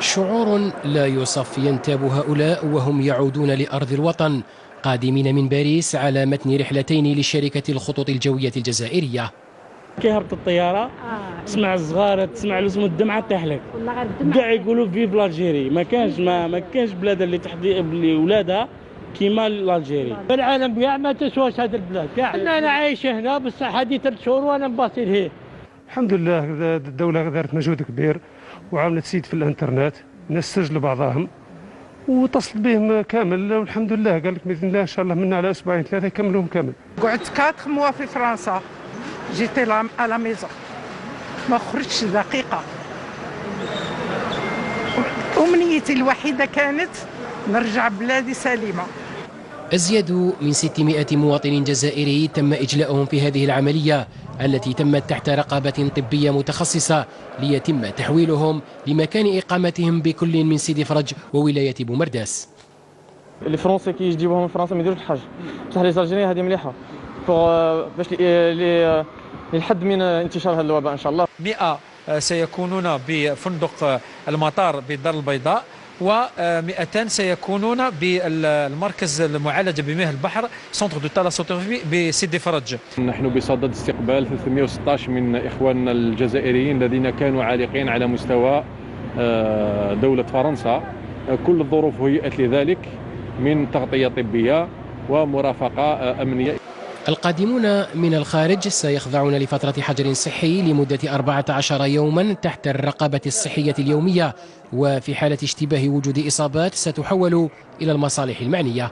شعور لا يوصف ينتاب هؤلاء وهم يعودون لأرض الوطن قادمين من باريس على متن رحلتين لشركة الخطوط الجوية الجزائرية. كيهبط الطياره تسمع الصغار، تسمع الاسم الدمعه طيح لك، كاع يقولوا فيف لالجيري. ما كانش بلاد اللي ولادها كيما الجيري. العالم كاع ما تسواش هذه البلاد كاع. انا عايش هنا بس هذه 3 شهور وانا مباطل هيه. الحمد لله الدوله دارت مجهود كبير وعملت سيد في الانترنت، الناس سجلوا بعضهم واتصلت بهم كامل، والحمد لله قال لك باذن الله ان شاء الله من على اسبوعين 3 يكملوهم كامل. قعدت 4 موا في فرنسا، جيتي على ميزون ما خرجتش دقيقه. امنيتي الوحيده كانت نرجع بلادي سليمه. أزيد من 600 مواطن جزائري تم إجلاؤهم في هذه العملية التي تمت تحت رقابة طبية متخصصة ليتم تحويلهم لمكان إقامتهم بكل من سيدي فرج وولاية بومرداس. لي فرونسي كي يجيبوهم من فرنسا ما يديروش الحاج، بصح لي زالجيريين هذه مليحه باش للحد من انتشار هذا الوباء ان شاء الله. 100 سيكونون بفندق المطار بالدار البيضاء، و200 سيكونون بالمركز المعالجه بمياه البحر سنتر دو تالاسوتوغي بسيدي فرج. نحن بصدد استقبال 316 من اخواننا الجزائريين الذين كانوا عالقين على مستوى دوله فرنسا. كل الظروف هيئت لذلك من تغطيه طبيه ومرافقه امنيه. القادمون من الخارج سيخضعون لفترة حجر صحي لمدة 14 يوما تحت الرقابة الصحية اليومية، وفي حالة اشتباه وجود إصابات ستحول إلى المصالح المعنية.